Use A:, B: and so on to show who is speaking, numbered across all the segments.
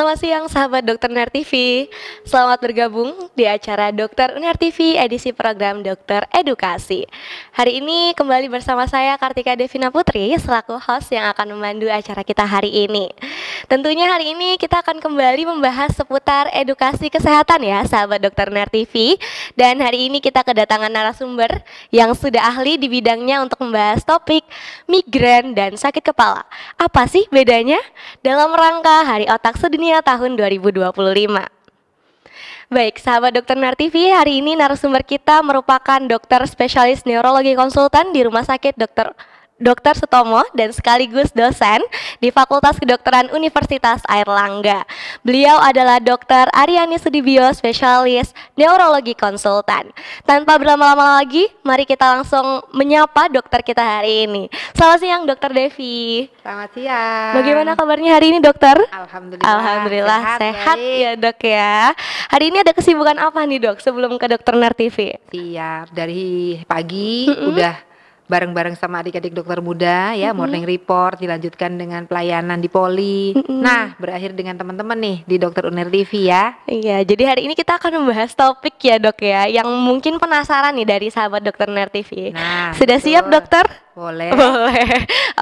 A: Selamat siang sahabat Dokter Uner TV. Selamat bergabung di acara Dokter Uner TV edisi program Dokter Edukasi. Hari ini kembali bersama saya Kartika Devina Putri selaku host yang akan memandu acara kita hari ini. Tentunya hari ini kita akan kembali membahas seputar edukasi kesehatan ya sahabat Dokter Uner TV. Dan hari ini kita kedatangan narasumber yang sudah ahli di bidangnya untuk membahas topik migrain dan sakit kepala. Apa sih bedanya? Dalam rangka Hari Otak Sedunia tahun 2025. Baik, sahabat Dokter Uner TV, hari ini narasumber kita merupakan dokter spesialis neurologi konsultan di Rumah Sakit Dr. Sutomo dan sekaligus dosen di Fakultas Kedokteran Universitas Airlangga. Beliau adalah Dr. Aryani Sudibyo, spesialis neurologi konsultan. Tanpa berlama-lama lagi, mari kita langsung menyapa dokter kita hari ini. Selamat siang, Dokter Devi.
B: Selamat siang.
A: Bagaimana kabarnya hari ini, dokter?
B: Alhamdulillah
A: sehat
B: baik.
A: ya, Dok ya. Hari ini ada kesibukan apa nih, Dok, sebelum ke Dokter Uner TV?
B: Siap, dari pagi udah bareng-bareng sama adik-adik dokter muda ya, morning report, dilanjutkan dengan pelayanan di Poli. Nah, berakhir dengan teman-teman nih di Dokter Uner TV ya.
A: Iya, jadi hari ini kita akan membahas topik ya, Dok ya, yang mungkin penasaran nih dari sahabat Dokter Uner TV.
B: Nah,
A: Sudah siap, dokter?
B: Boleh.
A: Boleh.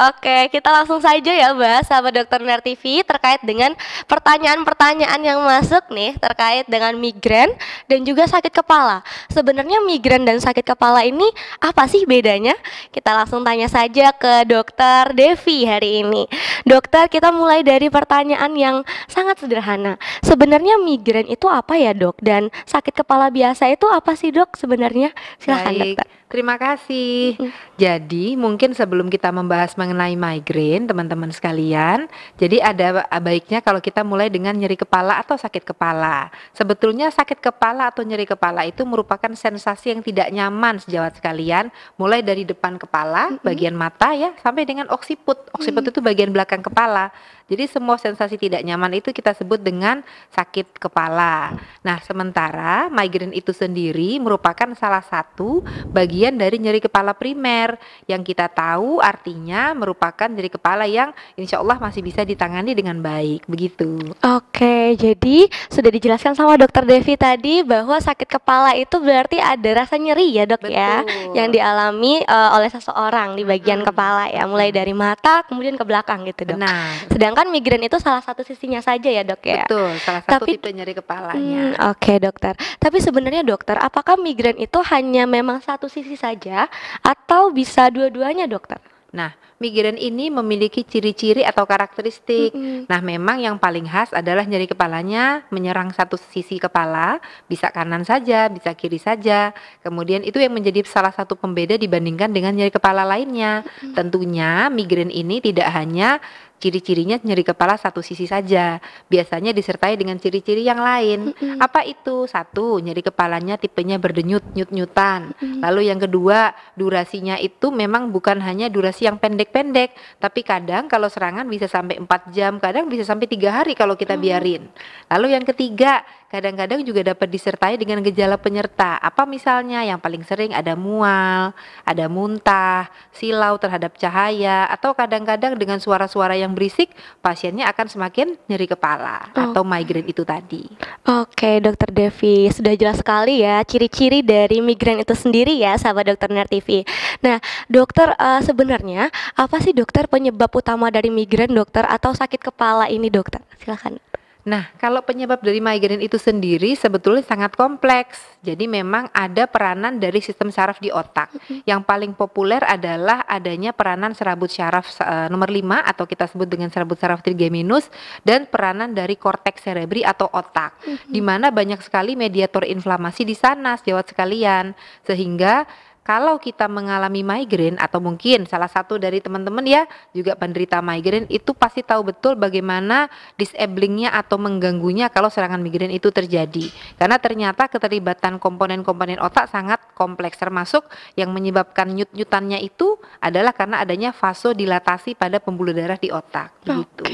A: Oke, kita langsung saja ya bahas sahabat Dokter Uner TV terkait dengan pertanyaan-pertanyaan yang masuk nih terkait dengan migrain dan juga sakit kepala. Sebenarnya migrain dan sakit kepala ini apa sih bedanya? Kita langsung tanya saja ke Dokter Devi hari ini. Dokter, kita mulai dari pertanyaan yang sangat sederhana. Sebenarnya migrain itu apa ya, Dok? Dan sakit kepala biasa itu apa sih, Dok, sebenarnya? Silakan,
B: Baik,
A: dokter.
B: terima kasih. Jadi mungkin sebelum kita membahas mengenai migrain teman-teman sekalian, jadi ada baiknya kalau kita mulai dengan nyeri kepala atau sakit kepala. Sebetulnya sakit kepala atau nyeri kepala itu merupakan sensasi yang tidak nyaman sejawat sekalian, mulai dari depan kepala, bagian mata ya, sampai dengan oksiput. Oksiput itu bagian belakang kepala. Jadi semua sensasi tidak nyaman itu kita sebut dengan sakit kepala. Nah, sementara migrain itu sendiri merupakan salah satu bagian dari nyeri kepala primer yang kita tahu artinya merupakan nyeri kepala yang insya Allah masih bisa ditangani dengan baik, begitu.
A: Oke, jadi sudah dijelaskan sama Dokter Devi tadi bahwa sakit kepala itu berarti ada rasa nyeri ya, Dok. Ya,
B: Betul.
A: yang dialami oleh seseorang di bagian kepala ya, mulai dari mata kemudian ke belakang gitu, Dok.
B: Benar.
A: Sedangkan migrain itu salah satu sisinya saja ya, Dok ya.
B: Betul, salah satu
A: Tapi-
B: tipe nyeri kepalanya.
A: Oke, dokter. Tapi sebenarnya, dokter, apakah migrain itu hanya memang satu sisi saja atau bisa dua-duanya, dokter?
B: Nah, migrain ini memiliki ciri-ciri atau karakteristik. Nah, memang yang paling khas adalah nyeri kepalanya menyerang satu sisi kepala, bisa kanan saja, bisa kiri saja. Kemudian itu yang menjadi salah satu pembeda dibandingkan dengan nyeri kepala lainnya. Tentunya migrain ini tidak hanya ciri-cirinya nyeri kepala satu sisi saja, biasanya disertai dengan ciri-ciri yang lain. Apa itu? Satu, nyeri kepalanya tipenya berdenyut, nyut-nyutan. Lalu yang kedua, durasinya itu memang bukan hanya durasi yang pendek-pendek, tapi kadang kalau serangan bisa sampai 4 jam, kadang bisa sampai 3 hari kalau kita biarin. Lalu yang ketiga, kadang-kadang juga dapat disertai dengan gejala penyerta. Apa misalnya? Yang paling sering ada mual, ada muntah, silau terhadap cahaya, atau kadang-kadang dengan suara-suara yang berisik, pasiennya akan semakin nyeri kepala atau migrain itu tadi.
A: Oke, Dokter Devi, sudah jelas sekali ya ciri-ciri dari migrain itu sendiri ya, sahabat Dokter Uner TV. Nah, dokter, sebenarnya apa sih, dokter, penyebab utama dari migrain, dokter, atau sakit kepala ini, dokter? Silakan.
B: Nah, kalau penyebab dari migrain itu sendiri sebetulnya sangat kompleks. Jadi memang ada peranan dari sistem saraf di otak. Yang paling populer adalah adanya peranan serabut syaraf nomor 5 atau kita sebut dengan serabut saraf trigeminus, dan peranan dari korteks cerebri atau otak. Di mana banyak sekali mediator inflamasi di sana, sejawat sekalian. Sehingga kalau kita mengalami migrain atau mungkin salah satu dari teman-teman ya juga penderita migrain, itu pasti tahu betul bagaimana disablingnya atau mengganggunya kalau serangan migrain itu terjadi. Karena ternyata keterlibatan komponen-komponen otak sangat kompleks, termasuk yang menyebabkan nyut-nyutannya itu adalah karena adanya vasodilatasi pada pembuluh darah di otak. Begitu.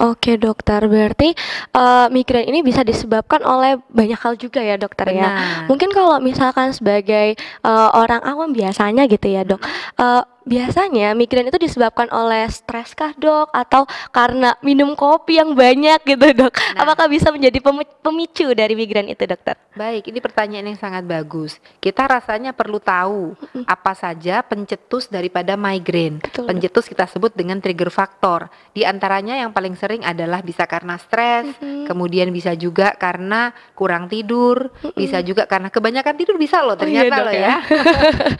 A: Oke, dokter. Berarti migrain ini bisa disebabkan oleh banyak hal juga ya, dokter ya.
B: Benar.
A: Mungkin kalau misalkan sebagai orang awam biasanya gitu ya, Dok. biasanya migrain itu disebabkan oleh stres kah dok? Atau karena minum kopi yang banyak gitu dok?
B: Nah,
A: Apakah bisa menjadi pemicu dari migrain itu dokter?
B: baik, ini pertanyaan yang sangat bagus. Kita rasanya perlu tahu apa saja pencetus daripada migrain.
A: Betul dok.
B: Pencetus kita sebut dengan trigger faktor. Di antaranya yang paling sering adalah bisa karena stres, kemudian bisa juga karena kurang tidur, bisa juga karena kebanyakan tidur bisa loh
A: Oh iya
B: ternyata
A: dok
B: loh
A: ya.
B: ya.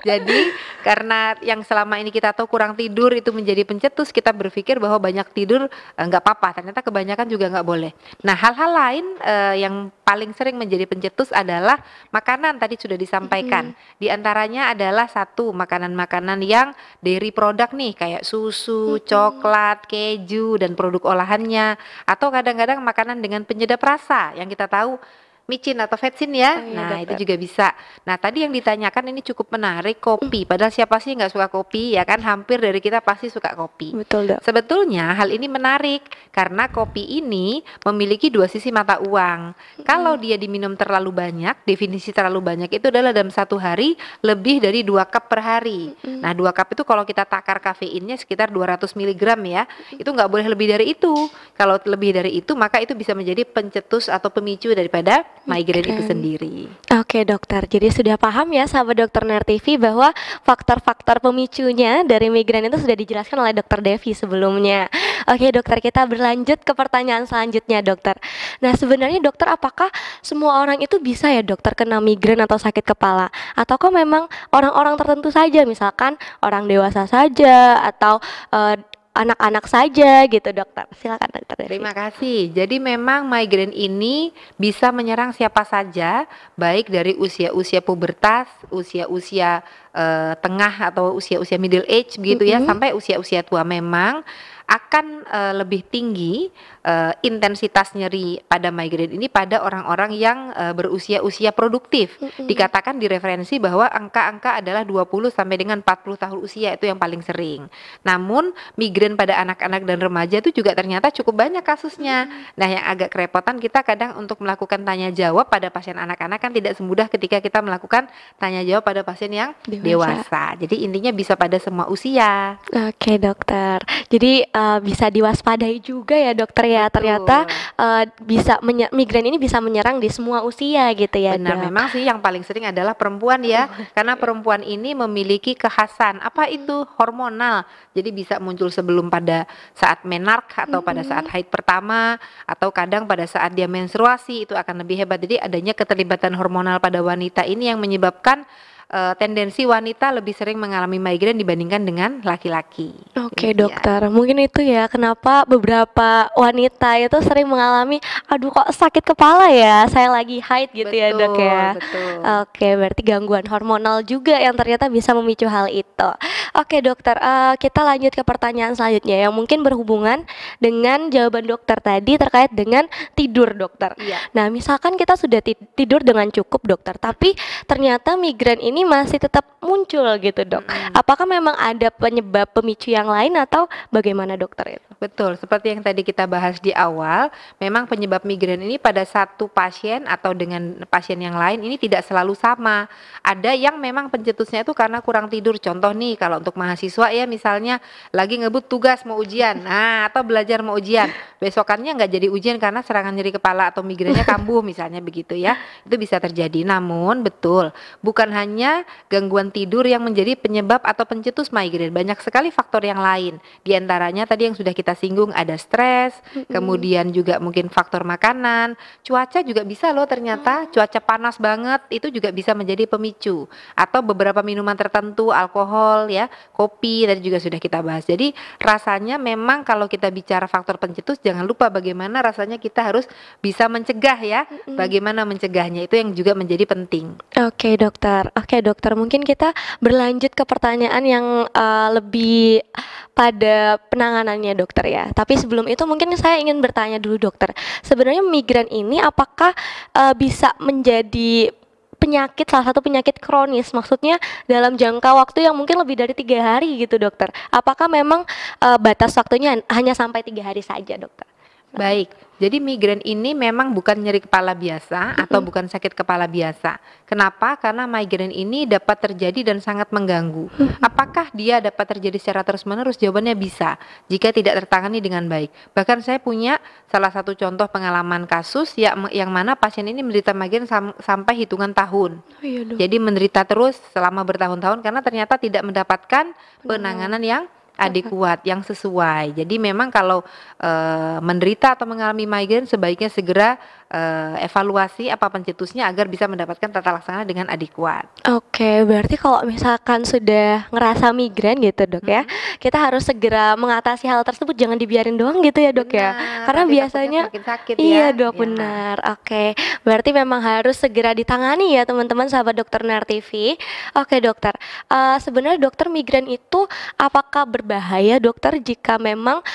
B: Jadi karena yang selama ini kita tahu kurang tidur itu menjadi pencetus, kita berpikir bahwa banyak tidur nggak apa-apa. Ternyata kebanyakan juga nggak boleh. Nah, hal-hal lain yang paling sering menjadi pencetus adalah makanan tadi sudah disampaikan. Di antaranya adalah satu makanan-makanan yang dairy produk nih kayak susu, coklat, keju dan produk olahannya, atau kadang-kadang makanan dengan penyedap rasa yang kita tahu micin atau vetsin ya.
A: Oh iya,
B: Nah, itu
A: dokter.
B: juga bisa. Nah, tadi yang ditanyakan ini cukup menarik, kopi. Padahal siapa sih nggak suka kopi ya kan? Hampir dari kita pasti suka kopi.
A: Betul dok.
B: Sebetulnya hal ini menarik karena kopi ini memiliki dua sisi mata uang. Kalau dia diminum terlalu banyak, definisi terlalu banyak itu adalah dalam satu hari lebih dari 2 cup per hari. Nah, 2 cup itu kalau kita takar kafeinnya sekitar 200 mg ya. Itu nggak boleh lebih dari itu. Kalau lebih dari itu maka itu bisa menjadi pencetus atau pemicu daripada migrain itu sendiri.
A: Oke dokter, jadi sudah paham ya sahabat dokter Ner TV bahwa faktor-faktor pemicunya dari migrain itu sudah dijelaskan oleh dokter Devi sebelumnya. Oke dokter, kita berlanjut ke pertanyaan selanjutnya dokter. Nah sebenarnya dokter, apakah semua orang itu bisa ya dokter kena migrain atau sakit kepala? Ataukah memang orang-orang tertentu saja, misalkan orang dewasa saja atau anak-anak saja gitu dokter? Silakan dokter Devi.
B: Terima kasih. Jadi memang migrain ini bisa menyerang siapa saja, baik dari usia-usia pubertas, usia-usia tengah atau usia-usia middle age begitu ya, sampai usia-usia tua. Memang akan lebih tinggi intensitas nyeri pada migrain ini pada orang-orang yang berusia-usia produktif. Dikatakan di referensi bahwa angka-angka adalah 20 sampai dengan 40 tahun usia itu yang paling sering. Namun migrain pada anak-anak dan remaja itu juga ternyata cukup banyak kasusnya. Nah, yang agak kerepotan kita kadang untuk melakukan tanya jawab pada pasien anak-anak kan tidak semudah ketika kita melakukan tanya jawab pada pasien yang dewasa. Jadi intinya bisa pada semua usia.
A: Oke dokter, jadi bisa diwaspadai juga ya dokter ya.
B: Betul.
A: Ternyata bisa migrain ini bisa menyerang di semua usia gitu ya
B: Benar,
A: dok.
B: memang sih yang paling sering adalah perempuan ya, karena perempuan ini memiliki kekhasan apa itu hormonal. Jadi bisa muncul sebelum pada saat menark atau pada saat haid pertama, atau kadang pada saat dia menstruasi itu akan lebih hebat. Jadi adanya keterlibatan hormonal pada wanita ini yang menyebabkan tendensi wanita lebih sering mengalami migrain dibandingkan dengan laki-laki.
A: Oke
B: Demikian.
A: dokter, mungkin itu ya kenapa beberapa wanita itu sering mengalami, aduh kok sakit kepala ya, saya lagi haid gitu ya dok ya.
B: Betul.
A: Oke, berarti gangguan hormonal juga yang ternyata bisa memicu hal itu. Oke dokter, kita lanjut ke pertanyaan selanjutnya yang mungkin berhubungan dengan jawaban dokter tadi terkait dengan tidur dokter.
B: Iya.
A: Nah misalkan kita sudah tidur dengan cukup dokter, tapi ternyata migrain ini masih tetap muncul gitu dok. Apakah memang ada penyebab pemicu yang lain atau bagaimana dokter itu?
B: Betul, seperti yang tadi kita bahas di awal, memang penyebab migrain ini pada satu pasien atau dengan pasien yang lain ini tidak selalu sama. Ada yang memang pencetusnya itu karena kurang tidur. Contoh nih, kalau untuk mahasiswa ya misalnya lagi ngebut tugas mau ujian, nah atau belajar mau ujian, besokannya nggak jadi ujian karena serangan nyeri kepala atau migrainnya kambuh misalnya begitu ya, itu bisa terjadi. Namun betul, bukan hanya gangguan tidur yang menjadi penyebab atau pencetus migrain, banyak sekali faktor yang lain. Di antaranya tadi yang sudah kita singgung ada stres, kemudian juga mungkin faktor makanan, cuaca juga bisa loh ternyata, cuaca panas banget itu juga bisa menjadi pemicu, atau beberapa minuman tertentu, alkohol ya, kopi tadi juga sudah kita bahas. Jadi rasanya memang kalau kita bicara faktor pencetus, jangan lupa bagaimana rasanya kita harus bisa mencegah ya, bagaimana mencegahnya itu yang juga menjadi penting.
A: Oke dokter, mungkin kita berlanjut ke pertanyaan yang lebih pada penanganannya dokter ya. Tapi sebelum itu mungkin saya ingin bertanya dulu dokter, sebenarnya migrain ini apakah bisa menjadi penyakit, salah satu penyakit kronis, maksudnya dalam jangka waktu yang mungkin lebih dari 3 hari gitu dokter? Apakah memang batas waktunya hanya sampai 3 hari saja dokter?
B: Baik, Jadi migrain ini memang bukan nyeri kepala biasa atau bukan sakit kepala biasa. Kenapa? Karena migrain ini dapat terjadi dan sangat mengganggu. Apakah dia dapat terjadi secara terus-menerus? Jawabannya bisa, jika tidak tertangani dengan baik. Bahkan saya punya salah satu contoh pengalaman kasus yang mana pasien ini menderita migrain sampai hitungan tahun.
A: Oh, iya dok.
B: Jadi menderita terus selama bertahun-tahun karena ternyata tidak mendapatkan penanganan yang adekuat, yang sesuai. Jadi memang kalau menderita atau mengalami migrain sebaiknya segera evaluasi apa pencetusnya agar bisa mendapatkan tata laksana dengan adekuat.
A: Oke, berarti kalau misalkan sudah ngerasa migrain gitu dok ya, kita harus segera mengatasi hal tersebut, jangan dibiarin doang gitu ya dok ya.
B: Benar,
A: Karena
B: nanti
A: biasanya
B: takutnya semakin sakit
A: iya
B: ya.
A: dok,
B: Ya.
A: benar. Oke, berarti memang harus segera ditangani ya teman-teman sahabat dokter Ner TV. Oke dokter, sebenarnya dokter migrain itu apakah berbahaya dokter jika memang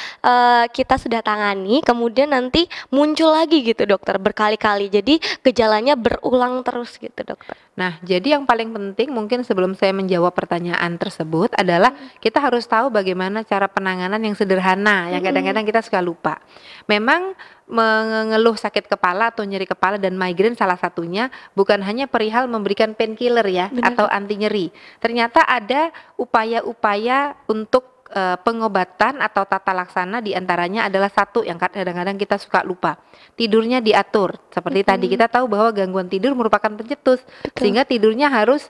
A: kita sudah tangani, kemudian nanti muncul lagi gitu dokter berkali-kali, jadi gejalanya berulang terus gitu dokter.
B: Nah, jadi yang paling penting mungkin sebelum saya menjawab pertanyaan tersebut adalah kita harus tahu bagaimana cara penanganan yang sederhana, yang kadang-kadang kita suka lupa. Memang mengeluh sakit kepala atau nyeri kepala dan migrain salah satunya bukan hanya perihal memberikan painkiller ya,
A: Benar.
B: atau anti nyeri. Ternyata ada upaya-upaya untuk pengobatan atau tata laksana, diantaranya adalah satu yang kadang-kadang kita suka lupa, tidurnya diatur. Seperti tadi kita tahu bahwa gangguan tidur merupakan pencetus, sehingga tidurnya harus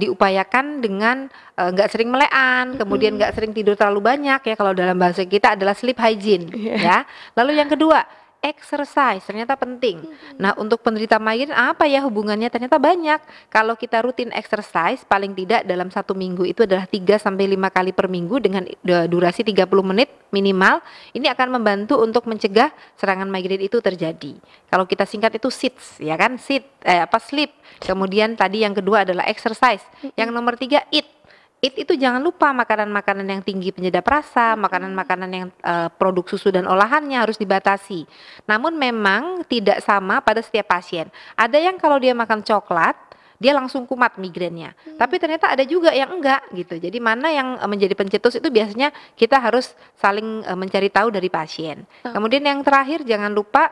B: diupayakan dengan nggak sering melean, kemudian nggak sering tidur terlalu banyak ya, kalau dalam bahasa kita adalah sleep hygiene ya. Lalu yang kedua, exercise ternyata penting. Nah, untuk penderita migrain apa ya hubungannya? Ternyata banyak. Kalau kita rutin exercise paling tidak dalam 1 minggu itu adalah 3 sampai 5 kali per minggu dengan durasi 30 menit minimal, ini akan membantu untuk mencegah serangan migrain itu terjadi. Kalau kita singkat itu SITS ya kan? Sleep. Kemudian tadi yang kedua adalah exercise. Yang nomor 3 eat. Itu jangan lupa makanan-makanan yang tinggi penyedap rasa, makanan-makanan yang produk susu dan olahannya harus dibatasi. Namun memang tidak sama pada setiap pasien. Ada yang kalau dia makan coklat, dia langsung kumat migrainnya. Tapi ternyata ada juga yang enggak gitu. Jadi mana yang menjadi pencetus itu biasanya kita harus saling mencari tahu dari pasien. Kemudian yang terakhir jangan lupa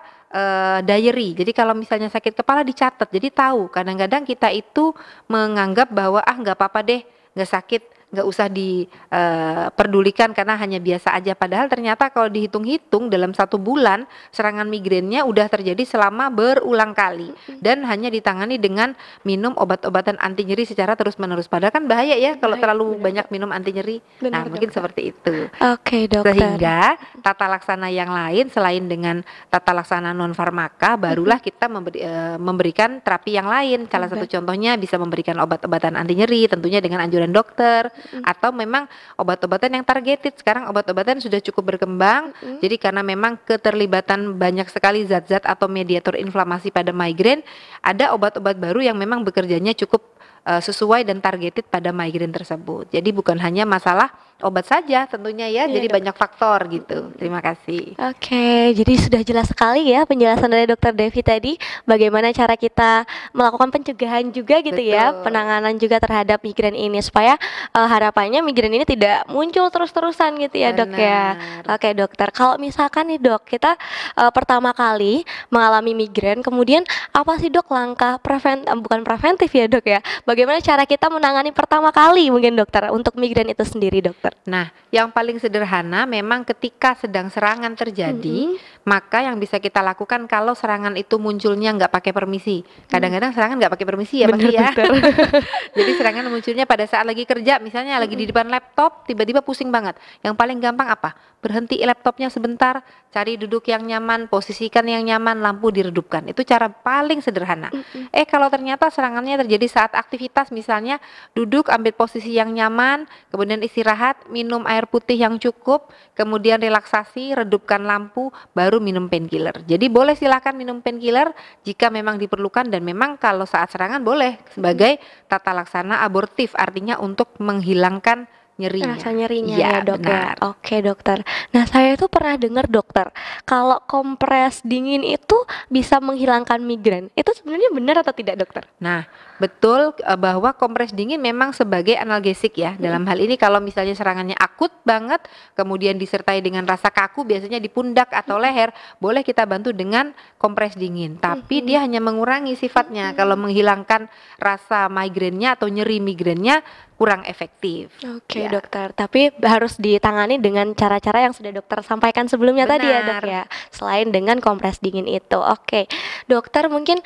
B: diary. Jadi kalau misalnya sakit kepala dicatat. Jadi tahu. Kadang-kadang kita itu menganggap bahwa nggak apa-apa deh, nggak sakit, nggak usah diperdulikan karena hanya biasa aja. Padahal ternyata kalau dihitung-hitung dalam 1 bulan serangan migrainnya udah terjadi selama berulang kali dan hanya ditangani dengan minum obat-obatan anti nyeri secara terus-menerus. Padahal kan bahaya ya kalau terlalu banyak minum anti nyeri. Nah, mungkin seperti itu.
A: Oke dokter.
B: Sehingga tata laksana yang lain selain dengan tata laksana non farmaka, barulah kita memberikan terapi yang lain. Salah satu contohnya bisa memberikan obat-obatan anti nyeri tentunya dengan anjuran dokter, atau memang obat-obatan yang targeted. Sekarang obat-obatan sudah cukup berkembang. Jadi karena memang keterlibatan banyak sekali zat-zat atau mediator inflamasi pada migrain, ada obat-obat baru yang memang bekerjanya cukup sesuai dan targeted pada migrain tersebut. Jadi bukan hanya masalah obat saja tentunya ya, jadi banyak faktor gitu. Terima kasih.
A: Oke, jadi sudah jelas sekali ya penjelasan dari Dokter Devi tadi, bagaimana cara kita melakukan pencegahan juga gitu ya, penanganan juga terhadap migrain ini supaya harapannya migrain ini tidak muncul terus-terusan gitu ya dok ya. Oke dokter, kalau misalkan nih dok kita pertama kali mengalami migrain, kemudian apa sih dok langkah bukan preventif ya dok ya, bagaimana cara kita menangani pertama kali mungkin dokter untuk migrain itu sendiri dokter?
B: Nah, yang paling sederhana memang ketika sedang serangan terjadi, maka yang bisa kita lakukan kalau serangan itu munculnya nggak pakai permisi. Kadang-kadang serangan nggak pakai permisi ya pasti ya. Jadi serangan munculnya pada saat lagi kerja, misalnya lagi di depan laptop, tiba-tiba pusing banget. Yang paling gampang apa? Berhenti laptopnya sebentar, cari duduk yang nyaman, posisikan yang nyaman, lampu diredupkan. Itu cara paling sederhana. Kalau ternyata serangannya terjadi saat aktivitas, misalnya duduk, ambil posisi yang nyaman, kemudian istirahat, minum air putih yang cukup, kemudian relaksasi, redupkan lampu, baru minum painkiller. Jadi boleh silakan minum painkiller jika memang diperlukan, dan memang kalau saat serangan boleh sebagai tata laksana abortif, artinya untuk menghilangkan nyerinya.
A: Rasa nyerinya
B: Iya,
A: ya dok ya.
B: benar.
A: Oke dokter. Nah saya itu pernah dengar dokter, kalau kompres dingin itu bisa menghilangkan migrain. Itu sebenarnya benar atau tidak dokter?
B: Nah, betul bahwa kompres dingin memang sebagai analgesik ya. Dalam hal ini kalau misalnya serangannya akut banget, kemudian disertai dengan rasa kaku biasanya di pundak atau leher, boleh kita bantu dengan kompres dingin. Tapi dia hanya mengurangi sifatnya. Kalau menghilangkan rasa migrainnya atau nyeri migrainnya kurang efektif.
A: Oke
B: Ya.
A: dokter, tapi harus ditangani dengan cara-cara yang sudah dokter sampaikan sebelumnya tadi ya dok
B: Benar.
A: ya. Selain dengan kompres dingin itu. Oke, dokter mungkin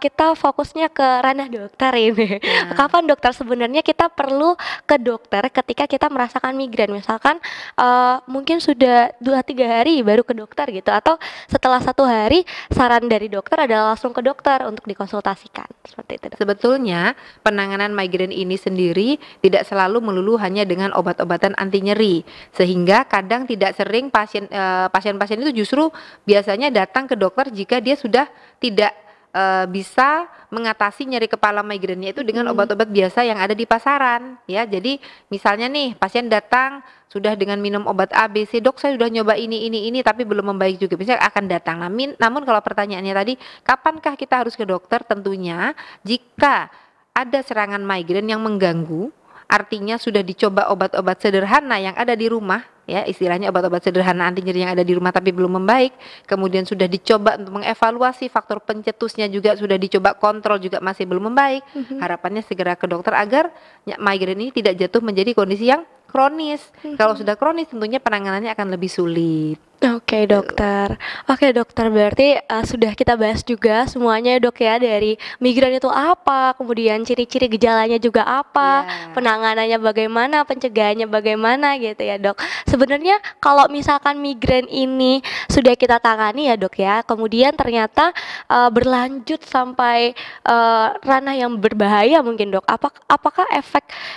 A: kita fokusnya ke ranah dokter ini.
B: Nah.
A: Kapan dokter sebenarnya kita perlu ke dokter ketika kita merasakan migrain? Misalkan mungkin sudah 2-3 hari baru ke dokter gitu, atau setelah 1 hari saran dari dokter adalah langsung ke dokter untuk dikonsultasikan. Seperti itu dok.
B: Sebetulnya penanganan migrain ini sendiri tidak selalu melulu hanya dengan obat-obatan anti nyeri, sehingga kadang tidak sering pasien-pasien itu justru biasanya datang ke dokter jika dia sudah tidak bisa mengatasi nyeri kepala migrainnya itu dengan obat-obat biasa yang ada di pasaran ya. Jadi misalnya nih pasien datang sudah dengan minum obat A, B, C, dok saya sudah nyoba ini tapi belum membaik juga, biasanya akan datang. Namun kalau pertanyaannya tadi, kapankah kita harus ke dokter? Tentunya jika ada serangan migrain yang mengganggu, artinya sudah dicoba obat-obat sederhana yang ada di rumah, ya istilahnya obat-obat sederhana anti nyeri yang ada di rumah tapi belum membaik, kemudian sudah dicoba untuk mengevaluasi faktor pencetusnya juga sudah dicoba kontrol juga masih belum membaik, harapannya segera ke dokter agar migrain ini tidak jatuh menjadi kondisi yang kronis. Kalau sudah kronis tentunya penanganannya akan lebih sulit.
A: Oke dokter, berarti sudah kita bahas juga semuanya ya dok ya, dari migrain itu apa, kemudian ciri-ciri gejalanya juga apa,
B: Ya.
A: penanganannya bagaimana, pencegahannya bagaimana gitu ya dok. Sebenarnya kalau misalkan migrain ini sudah kita tangani ya dok ya, kemudian ternyata berlanjut sampai ranah yang berbahaya mungkin dok, apakah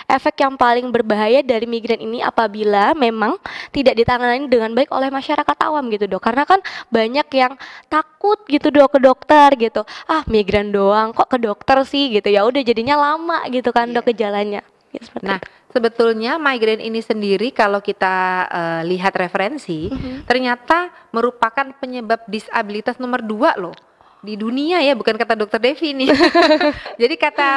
A: efek yang paling berbahaya dari migrain ini apabila memang tidak ditangani dengan baik oleh masyarakat awam gitu dok, karena kan banyak yang takut gitu dok ke dokter gitu, migrain doang kok ke dokter sih gitu, ya udah jadinya lama gitu kan dok gejalanya ya, seperti
B: Nah,
A: itu.
B: sebetulnya migrain ini sendiri kalau kita lihat referensi, ternyata merupakan penyebab disabilitas nomor 2 loh di dunia ya, bukan kata dokter Devi nih. Jadi kata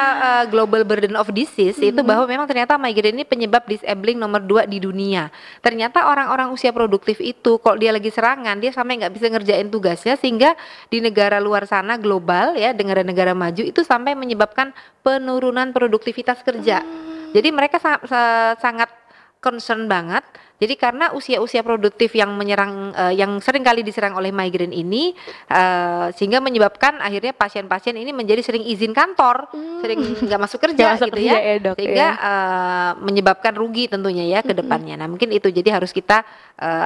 B: Global Burden of Disease itu bahwa memang ternyata migrain ini penyebab disabling nomor 2 di dunia. Ternyata orang-orang usia produktif itu kalau dia lagi serangan, dia sampai nggak bisa ngerjain tugasnya, sehingga di negara luar sana global ya, negara-negara maju itu sampai menyebabkan penurunan produktivitas kerja. Jadi mereka sangat concern banget. Jadi karena usia-usia produktif yang menyerang, yang sering kali diserang oleh migrain ini, sehingga menyebabkan akhirnya pasien-pasien ini menjadi sering izin kantor, sering nggak masuk kerja
A: Nggak masuk
B: gitu
A: kerja
B: ya,
A: dok,
B: sehingga
A: ya.
B: menyebabkan rugi tentunya ya ke depannya. Nah mungkin itu, jadi harus kita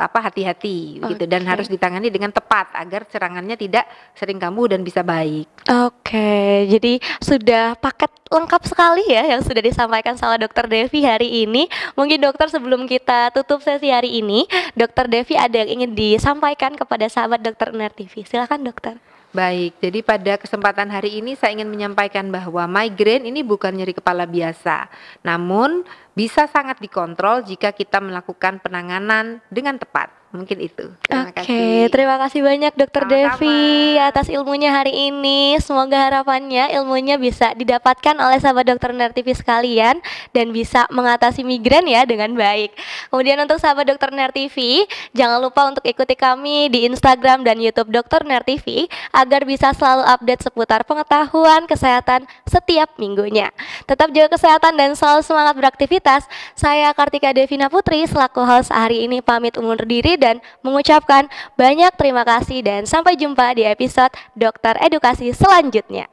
B: hati-hati gitu, dan harus ditangani dengan tepat agar serangannya tidak sering kambuh dan bisa baik.
A: Oke, jadi sudah paket lengkap sekali ya yang sudah disampaikan sama Dokter Devi hari ini. Mungkin dokter sebelum kita tutup sesi hari ini, Dokter Devi ada yang ingin disampaikan kepada sahabat Dokter UNER TV. Silakan dokter.
B: Baik, jadi pada kesempatan hari ini saya ingin menyampaikan bahwa migrain ini bukan nyeri kepala biasa, namun bisa sangat dikontrol jika kita melakukan penanganan dengan tepat. Mungkin itu. Terima kasih.
A: Terima kasih banyak Dokter
B: Sama-sama.
A: Devi atas ilmunya hari ini. Semoga harapannya ilmunya bisa didapatkan oleh sahabat Dokter UNER TV sekalian dan bisa mengatasi migrain ya dengan baik. Kemudian untuk sahabat Dokter UNER TV, jangan lupa untuk ikuti kami di Instagram dan YouTube Dokter UNER TV agar bisa selalu update seputar pengetahuan kesehatan setiap minggunya. Tetap jaga kesehatan dan selalu semangat beraktivitas. Saya Kartika Devina Putri selaku host hari ini pamit undur diri dan mengucapkan banyak terima kasih dan sampai jumpa di episode Dokter Edukasi selanjutnya.